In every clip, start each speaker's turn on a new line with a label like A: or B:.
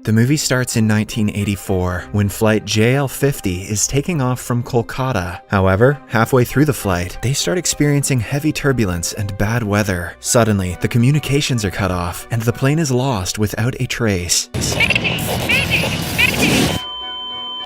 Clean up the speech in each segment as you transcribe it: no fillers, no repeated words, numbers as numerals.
A: The movie starts in 1984 when flight JL-50 is taking off from Kolkata. However, halfway through the flight, they start experiencing heavy turbulence and bad weather. Suddenly, the communications are cut off and the plane is lost without a trace.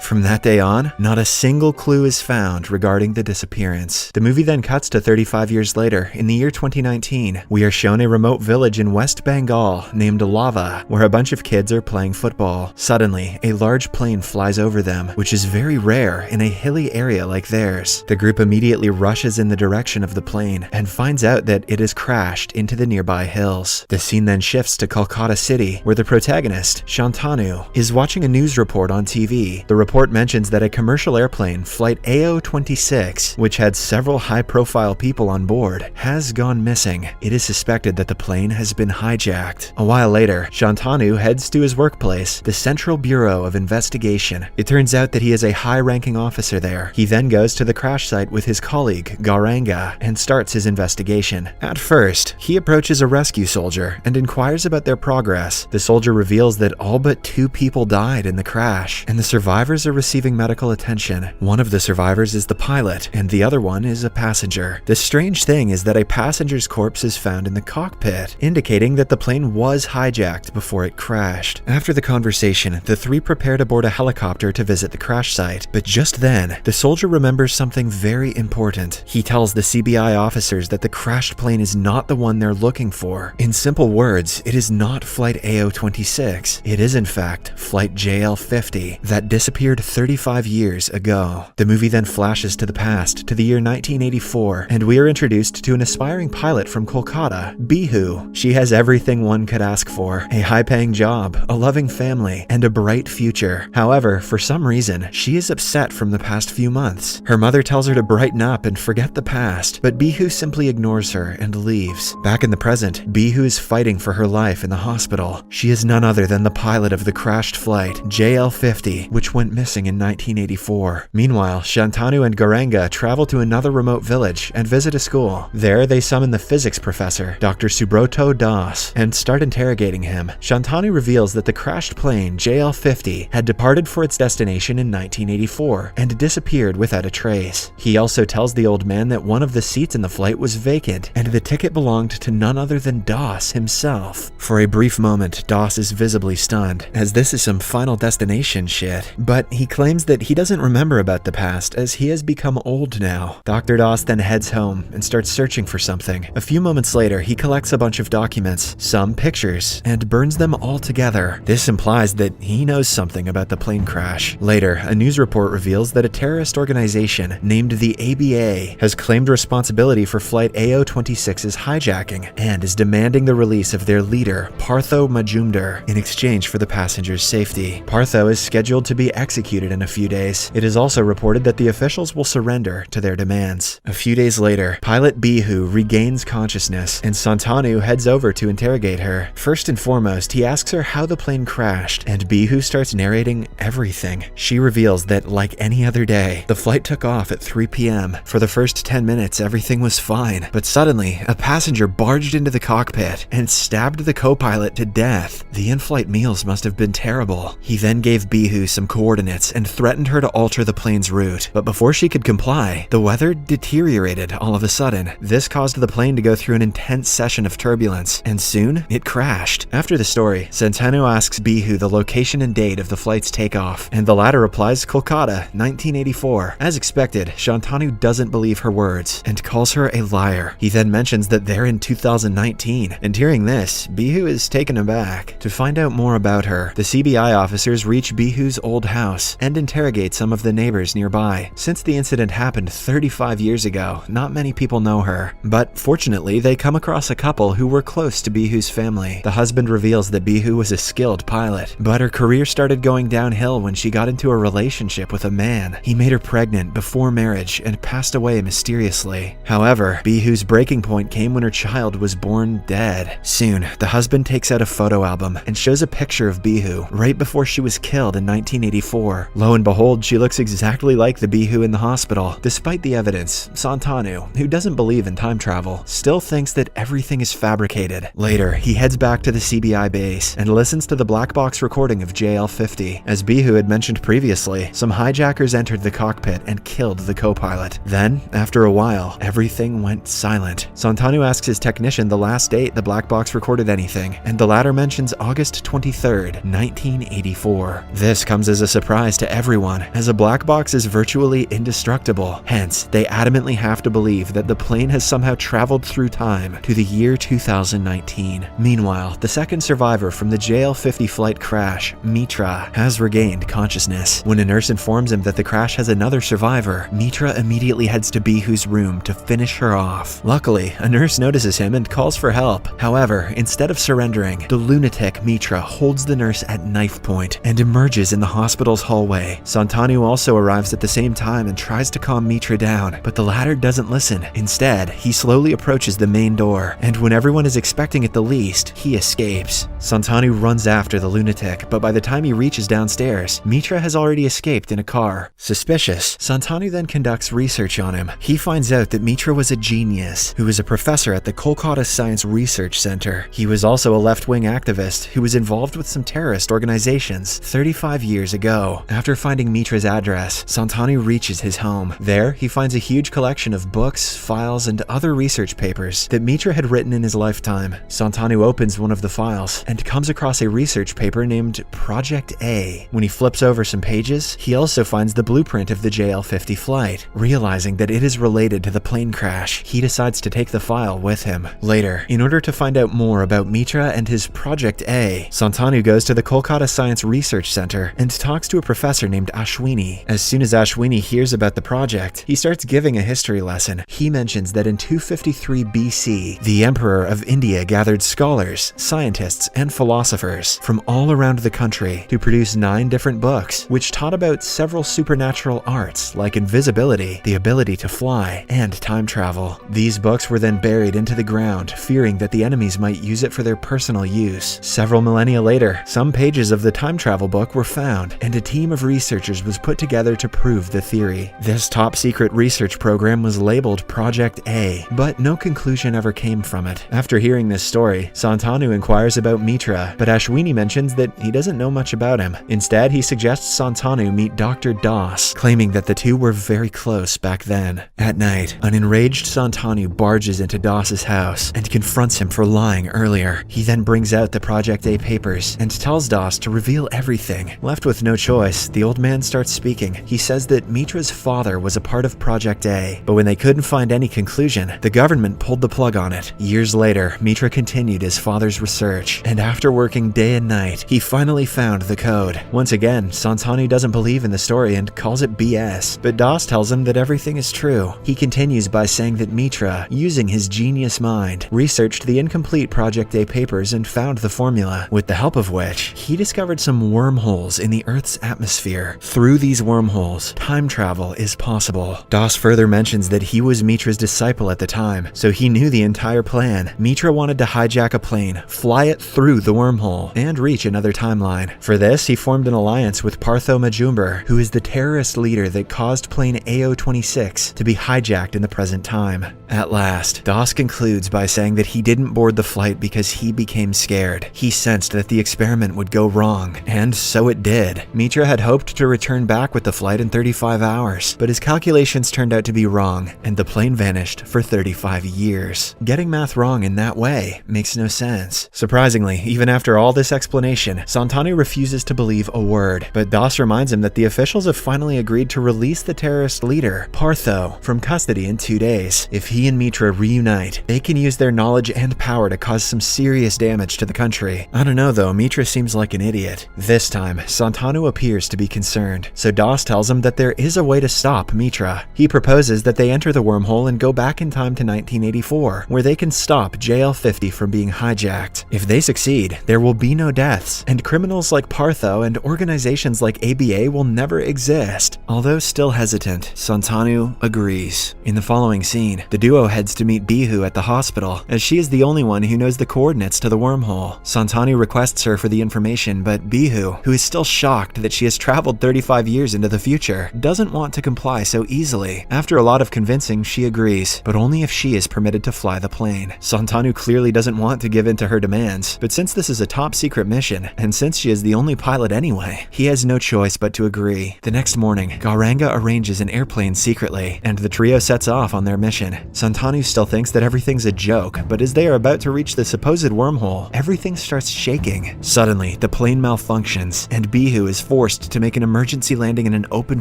A: From that day on, not a single clue is found regarding the disappearance. The movie then cuts to 35 years later, in the year 2019. We are shown a remote village in West Bengal named Lava, where a bunch of kids are playing football. Suddenly, a large plane flies over them, which is very rare in a hilly area like theirs. The group immediately rushes in the direction of the plane and finds out that it has crashed into the nearby hills. The scene then shifts to Kolkata City, where the protagonist, Shantanu, is watching a news report on TV. The report mentions that a commercial airplane, flight AO-26, which had several high-profile people on board, has gone missing. It is suspected that the plane has been hijacked. A while later, Shantanu heads to his workplace, the Central Bureau of Investigation. It turns out that he is a high-ranking officer there. He then goes to the crash site with his colleague, Gauranga, and starts his investigation. At first, he approaches a rescue soldier and inquires about their progress. The soldier reveals that all but 2 people died in the crash, and the survivors are receiving medical attention. One of the survivors is the pilot, and the other one is a passenger. The strange thing is that a passenger's corpse is found in the cockpit, indicating that the plane was hijacked before it crashed. After the conversation, the 3 prepare to board a helicopter to visit the crash site, but just then, the soldier remembers something very important. He tells the CBI officers that the crashed plane is not the one they're looking for. In simple words, it is not flight AO-26. It is in fact flight JL-50 that disappeared 35 years ago. The movie then flashes to the past, to the year 1984, and we are introduced to an aspiring pilot from Kolkata, Bihu. She has everything one could ask for: a high-paying job, a loving family, and a bright future. However, for some reason, she is upset from the past few months. Her mother tells her to brighten up and forget the past, but Bihu simply ignores her and leaves. Back in the present, Bihu is fighting for her life in the hospital. She is none other than the pilot of the crashed flight, JL-50, which went missing in 1984. Meanwhile, Shantanu and Gauranga travel to another remote village and visit a school. There, they summon the physics professor, Dr. Subroto Das, and start interrogating him. Shantanu reveals that the crashed plane, JL-50, had departed for its destination in 1984 and disappeared without a trace. He also tells the old man that one of the seats in the flight was vacant and the ticket belonged to none other than Das himself. For a brief moment, Das is visibly stunned, as this is some Final Destination shit, but he claims that he doesn't remember about the past as he has become old now. Dr. Das then heads home and starts searching for something. A few moments later, he collects a bunch of documents, some pictures, and burns them all together. This implies that he knows something about the plane crash. Later, a news report reveals that a terrorist organization named the ABA has claimed responsibility for flight AO-26's hijacking and is demanding the release of their leader, Partho Majumdar, in exchange for the passengers' safety. Partho is scheduled to be executed in a few days. It is also reported that the officials will surrender to their demands. A few days later, pilot Bihu regains consciousness, and Shantanu heads over to interrogate her. First and foremost, he asks her how the plane crashed, and Bihu starts narrating everything. She reveals that, like any other day, the flight took off at 3 p.m. For the first 10 minutes, everything was fine, but suddenly, a passenger barged into the cockpit and stabbed the co-pilot to death. The in-flight meals must have been terrible. He then gave Bihu some coordinates and threatened her to alter the plane's route. But before she could comply, the weather deteriorated all of a sudden. This caused the plane to go through an intense session of turbulence, and soon, it crashed. After the story, Shantanu asks Bihu the location and date of the flight's takeoff, and the latter replies Kolkata, 1984. As expected, Shantanu doesn't believe her words and calls her a liar. He then mentions that they're in 2019, and hearing this, Bihu is taken aback. To find out more about her, the CBI officers reach Bihu's old house and interrogate some of the neighbors nearby. Since the incident happened 35 years ago, not many people know her, but fortunately they come across a couple who were close to Bihu's family. The husband reveals that Bihu was a skilled pilot, but her career started going downhill when she got into a relationship with a man. He made her pregnant before marriage and passed away mysteriously. However, Bihu's breaking point came when her child was born dead. Soon, the husband takes out a photo album and shows a picture of Bihu right before she was killed in 1984. 1984. Lo and behold, she looks exactly like the Bihu in the hospital. Despite the evidence, Santanu, who doesn't believe in time travel, still thinks that everything is fabricated. Later, he heads back to the CBI base and listens to the black box recording of JL-50. As Bihu had mentioned previously, some hijackers entered the cockpit and killed the co-pilot. Then, after a while, everything went silent. Santanu asks his technician the last date the black box recorded anything, and the latter mentions August 23rd, 1984. This comes as a surprise to everyone, as a black box is virtually indestructible. Hence, they adamantly have to believe that the plane has somehow traveled through time to the year 2019. Meanwhile, the second survivor from the JL-50 flight crash, Mitra, has regained consciousness. When a nurse informs him that the crash has another survivor, Mitra immediately heads to Bihu's room to finish her off. Luckily, a nurse notices him and calls for help. However, instead of surrendering, the lunatic Mitra holds the nurse at knife point and emerges in the hospital's hallway. Santanu also arrives at the same time and tries to calm Mitra down, but the latter doesn't listen. Instead, he slowly approaches the main door, and when everyone is expecting it the least, he escapes. Santanu runs after the lunatic, but by the time he reaches downstairs, Mitra has already escaped in a car. Suspicious, Santanu then conducts research on him. He finds out that Mitra was a genius who was a professor at the Kolkata Science Research Center. He was also a left-wing activist who was involved with some terrorist organizations 35 years ago. After finding Mitra's address, Santanu reaches his home. There, he finds a huge collection of books, files, and other research papers that Mitra had written in his lifetime. Santanu opens one of the files and comes across a research paper named Project A. When he flips over some pages, he also finds the blueprint of the JL-50 flight. Realizing that it is related to the plane crash, he decides to take the file with him. Later, in order to find out more about Mitra and his Project A, Santanu goes to the Kolkata Science Research Center and talks to a professor named Ashwini. As soon as Ashwini hears about the project, he starts giving a history lesson. He mentions that in 253 BC, the Emperor of India gathered scholars, scientists, and philosophers from all around the country to produce 9 different books, which taught about several supernatural arts like invisibility, the ability to fly, and time travel. These books were then buried into the ground, fearing that the enemies might use it for their personal use. Several millennia later, some pages of the time travel book were found, and a team of researchers was put together to prove the theory. This top-secret research program was labeled Project A, but no conclusion ever came from it. After hearing this story, Santanu inquires about Mitra, but Ashwini mentions that he doesn't know much about him. Instead, he suggests Santanu meet Dr. Das, claiming that the two were very close back then. At night, an enraged Santanu barges into Das's house and confronts him for lying earlier. He then brings out the Project A papers and tells Das to reveal everything. Left with no choice, the old man starts speaking. He says that Mitra's father was a part of Project A, but when they couldn't find any conclusion, the government pulled the plug on it. Years later, Mitra continued his father's research, and after working day and night, he finally found the code. Once again, Santanu doesn't believe in the story and calls it BS, but Das tells him that everything is true. He continues by saying that Mitra, using his genius mind, researched the incomplete Project A papers and found the formula, with the help of which he discovered some wormholes in the Earth's atmosphere. Through these wormholes, time travel is possible. Das further mentions that he was Mitra's disciple at the time, so he knew the entire plan. Mitra wanted to hijack a plane, fly it through the wormhole, and reach another timeline. For this, he formed an alliance with Partho Majumdar, who is the terrorist leader that caused plane AO-26 to be hijacked in the present time. At last, Das concludes by saying that he didn't board the flight because he became scared. He sensed that the experiment would go wrong, and so it did. Mitra had hoped to return back with the flight in 35 hours, but his calculations turned out to be wrong, and the plane vanished for 35 years. Getting math wrong in that way makes no sense. Surprisingly, even after all this explanation, Santanu refuses to believe a word, but Das reminds him that the officials have finally agreed to release the terrorist leader, Partho, from custody in 2 days. If he and Mitra reunite, they can use their knowledge and power to cause some serious damage to the country. I don't know though, Mitra seems like an idiot. This time, Santanu appears to be concerned, so Das tells him that there is a way to stop Mitra. He proposes that they enter the wormhole and go back in time to 1984, where they can stop JL-50 from being hijacked. If they succeed, there will be no deaths, and criminals like Partho and organizations like ABA will never exist. Although still hesitant, Santanu agrees. In the following scene, the duo heads to meet Bihu at the hospital, as she is the only one who knows the coordinates to the wormhole. Santanu requests her for the information, but Bihu, who is still shocked that she has traveled 35 years into the future, doesn't want to comply so easily. After a lot of convincing, she agrees, but only if she is permitted to fly the plane. Santanu clearly doesn't want to give in to her demands, but since this is a top secret mission, and since she is the only pilot anyway, he has no choice but to agree. The next morning, Gauranga arranges an airplane secretly, and the trio sets off on their mission. Santanu still thinks that everything's a joke, but as they are about to reach the supposed wormhole, everything starts shaking. Suddenly, the plane malfunctions, and Bihu is forced to make an emergency landing in an open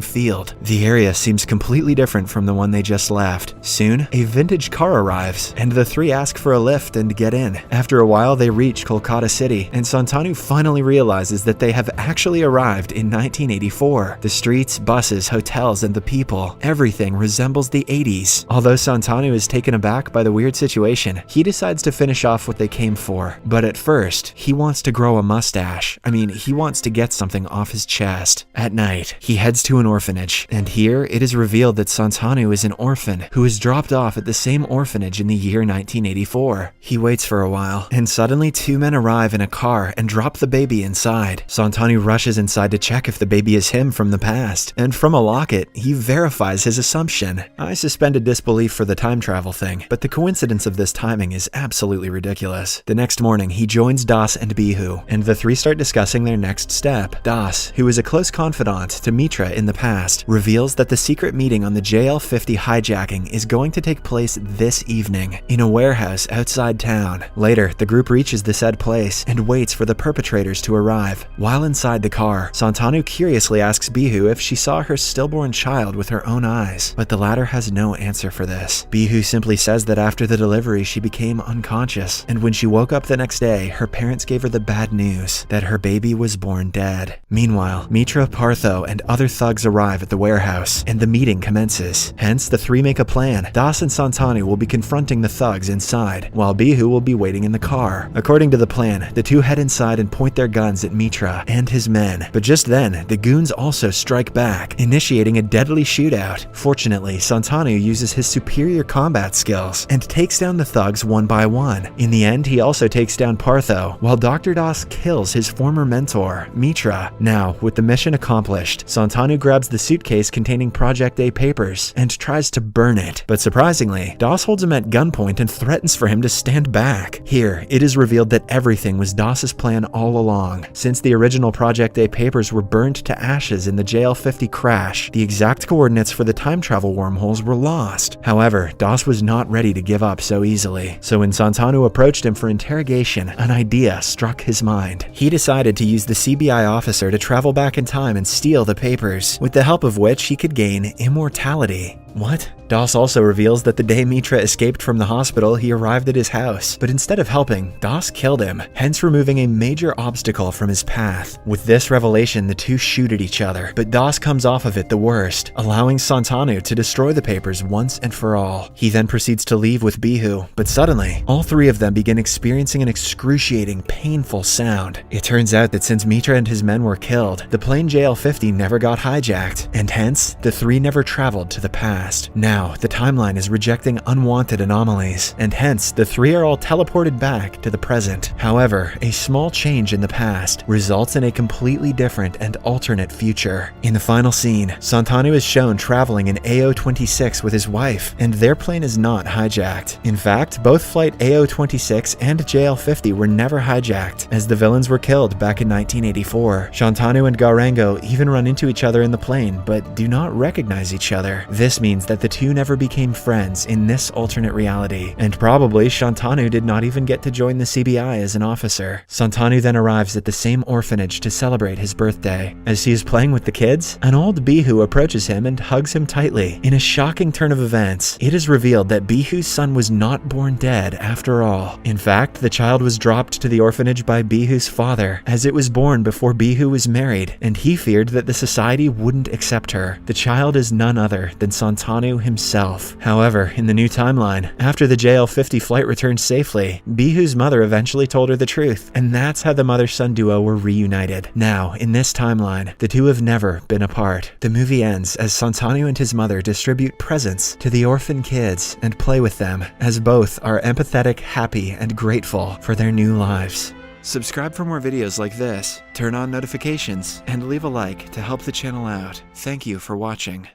A: field. The area seems completely different from the one they just left. Soon, a vintage car arrives, and the three ask for a lift and get in. After a while, they reach Kolkata City, and Santanu finally realizes that they have actually arrived in 1984. The streets, buses, hotels, and the people, everything resembles the 80s. Although Santanu is taken aback by the weird situation, he decides to finish off what they came for. But at first, he wants to grow a mustache. He wants to get something off his chest. At night, he heads to an orphanage, and here it is revealed that Santanu is an orphan who is dropped off at the same orphanage in the year 1984. He waits for a while, and suddenly two men arrive in a car and drop the baby inside. Santanu rushes inside to check if the baby is him from the past, and from a locket, he verifies his assumption. I suspended disbelief for the time travel thing, but the coincidence of this timing is absolutely ridiculous. The next morning, he joins Das and Bihu, and the three start discussing their next step. Das, who is a close confidant to Mitra in the past, reveals that the secret meeting on the JL-50 hijacking is going to take place this evening, in a warehouse outside town. Later, the group reaches the said place and waits for the perpetrators to arrive. While inside the car, Santanu curiously asks Bihu if she saw her stillborn child with her own eyes, but the latter has no answer for this. Bihu simply says that after the delivery she became unconscious, and when she woke up the next day, her parents gave her the bad news that her baby was born dead. Meanwhile, Mitra, Partho, and other thugs arrive at the warehouse, and the meeting commences. Hence, the three make a plan. Das and Santanu will be confronting the thugs inside, while Bihu will be waiting in the car. According to the plan, the two head inside and point their guns at Mitra and his men. But just then, the goons also strike back, initiating a deadly shootout. Fortunately, Santanu uses his superior combat skills and takes down the thugs one by one. In the end, he also takes down Partho, while Dr. Das kills his former mentor, Mitra. Now, with the mission accomplished, Santanu grabs the suitcase containing Project A papers and tries to burn it. But surprisingly, Das holds him at gunpoint and threatens for him to stand back. Here, it is revealed that everything was Das's plan all along. Since the original Project A papers were burned to ashes in the JL-50 crash, the exact coordinates for the time travel wormholes were lost. However, Das was not ready to give up so easily. So when Santanu approached him for interrogation, an idea struck his mind. He decided to use the CBI officer to travel back in time and steal the papers, with the help of which he could gain immortality. What? Das also reveals that the day Mitra escaped from the hospital, he arrived at his house, but instead of helping, Das killed him, hence removing a major obstacle from his path. With this revelation, the two shoot at each other, but Das comes off of it the worst, allowing Santanu to destroy the papers once and for all. He then proceeds to leave with Bihu, but suddenly, all three of them begin experiencing an excruciating, painful sound. It turns out that since Mitra and his men were killed, the plane JL-50 never got hijacked, and hence, the three never traveled to the past. Now, the timeline is rejecting unwanted anomalies, and hence, the three are all teleported back to the present. However, a small change in the past results in a completely different and alternate future. In the final scene, Santanu is shown traveling in AO-26 with his wife, and their plane is not hijacked. In fact, both flight AO-26 and JL-50 were never hijacked, as the villains were killed back in 1984. Santanu and Gaurango even run into each other in the plane, but do not recognize each other. This means that the two never became friends in this alternate reality, and probably Santanu did not even get to join the CBI as an officer. Santanu then arrives at the same orphanage to celebrate his birthday. As he is playing with the kids, an old Bihu approaches him and hugs him tightly. In a shocking turn of events, it is revealed that Bihu's son was not born dead after all. In fact, the child was dropped to the orphanage by Bihu's father, as it was born before Bihu was married, and he feared that the society wouldn't accept her. The child is none other than Santanu himself. However, in the new timeline, after the JL-50 flight returned safely, Bihu's mother eventually told her the truth, and that's how the mother-son duo were reunited. Now, in this timeline, the two have never been apart. The movie ends as Santanu and his mother distribute presents to the orphan kids and play with them, as both are empathetic, happy, and grateful for their new lives. Subscribe for more videos like this, turn on notifications, and leave a like to help the channel out. Thank you for watching.